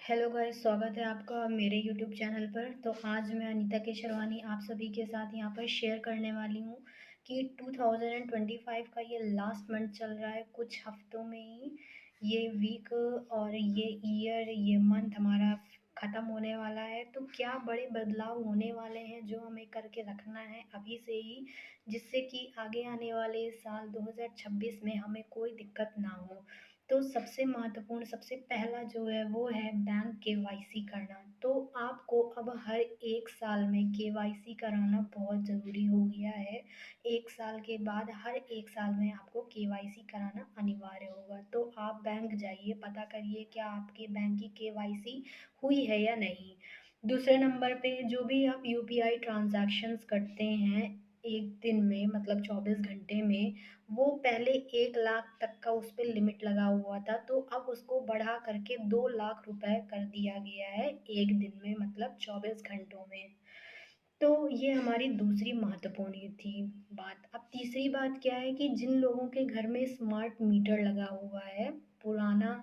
Hello guys, स्वागत है आपका मेरे यूट्यूब चैनल पर। तो आज मैं अनीता केशरवानी आप सभी के साथ यहाँ पर शेयर करने वाली हूँ कि 2025 का ये लास्ट मंथ चल रहा है। कुछ हफ्तों में ही ये वीक और ये ईयर, ये मंथ हमारा ख़त्म होने वाला है। तो क्या बड़े बदलाव होने वाले हैं जो हमें करके रखना है अभी से ही, जिससे कि आगे आने वाले साल 2026 में हमें कोई दिक्कत ना हो। तो सबसे महत्वपूर्ण, सबसे पहला जो है वो है बैंक केवाईसी करना। तो आपको अब हर 1 साल में केवाईसी कराना बहुत ज़रूरी हो गया है। 1 साल के बाद हर 1 साल में आपको केवाईसी कराना अनिवार्य होगा। तो आप बैंक जाइए, पता करिए क्या आपके बैंक की केवाईसी हुई है या नहीं। दूसरे नंबर पे जो भी आप यूपीआई ट्रांज़ैक्शंस करते हैं 1 दिन में, मतलब 24 घंटे में, वो पहले 1 लाख तक का उस पे लिमिट लगा हुआ था, तो अब उसको बढ़ा करके 2 लाख रुपए कर दिया गया है 1 दिन में, मतलब 24 घंटों में। तो ये हमारी दूसरी महत्वपूर्ण ये थी बात। अब तीसरी बात क्या है कि जिन लोगों के घर में स्मार्ट मीटर लगा हुआ है, पुराना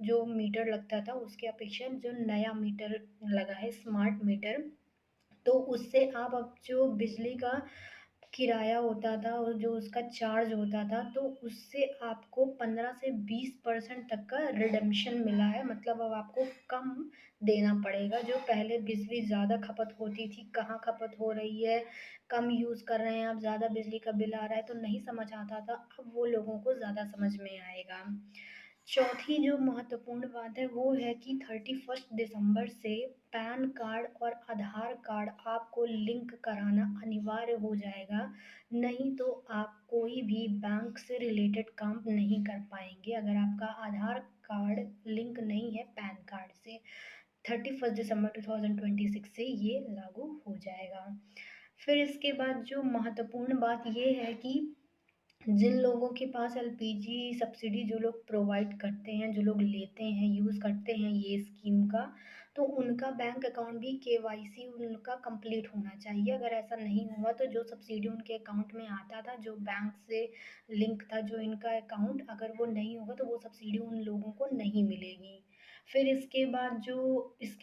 जो मीटर लगता था उसके अपेक्षा जो नया मीटर लगा है स्मार्ट मीटर, तो उससे आप अब जो बिजली का किराया होता था और जो उसका चार्ज होता था, तो उससे आपको 15 से 20% तक का रिडम्पशन मिला है। मतलब अब आपको कम देना पड़ेगा। जो पहले बिजली ज़्यादा खपत होती थी, कहाँ खपत हो रही है, कम यूज़ कर रहे हैं आप, ज़्यादा बिजली का बिल आ रहा है, तो नहीं समझ आता था, अब वो लोगों को ज़्यादा समझ में आएगा। चौथी जो महत्वपूर्ण बात है वो है कि 31 दिसंबर से पैन कार्ड और आधार कार्ड आपको लिंक कराना अनिवार्य हो जाएगा। नहीं तो आप कोई भी बैंक से रिलेटेड काम नहीं कर पाएंगे अगर आपका आधार कार्ड लिंक नहीं है पैन कार्ड से। 31 दिसंबर 2026 से ये लागू हो जाएगा। फिर इसके बाद जो महत्वपूर्ण बात ये है कि जिन लोगों के पास एलपीजी सब्सिडी जो लोग प्रोवाइड करते हैं, जो लोग लेते हैं, यूज़ करते हैं ये स्कीम का, तो उनका बैंक अकाउंट भी केवाईसी उनका कंप्लीट होना चाहिए। अगर ऐसा नहीं हुआ तो जो सब्सिडी उनके अकाउंट में आता था, जो बैंक से लिंक था जो इनका अकाउंट, अगर वो नहीं होगा तो वो सब्सिडी उन लोगों को नहीं मिलेगी। फिर इसके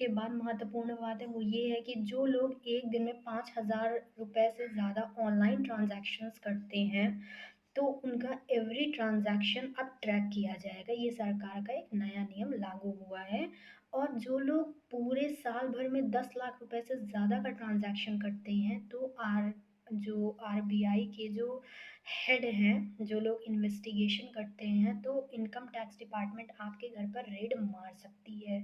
बाद महत्वपूर्ण बात है वो ये है कि जो लोग एक दिन में 5,000 रुपये से ज़्यादा ऑनलाइन ट्रांजैक्शंस करते हैं, तो उनका एवरी ट्रांजैक्शन अब ट्रैक किया जाएगा। ये सरकार का एक नया नियम लागू हुआ है। और जो लोग पूरे साल भर में 10 लाख रुपए से ज़्यादा का ट्रांजैक्शन करते हैं, तो आरबीआई के जो हेड हैं, जो लोग इन्वेस्टिगेशन करते हैं, तो इनकम टैक्स डिपार्टमेंट आपके घर पर रेड मार सकती है।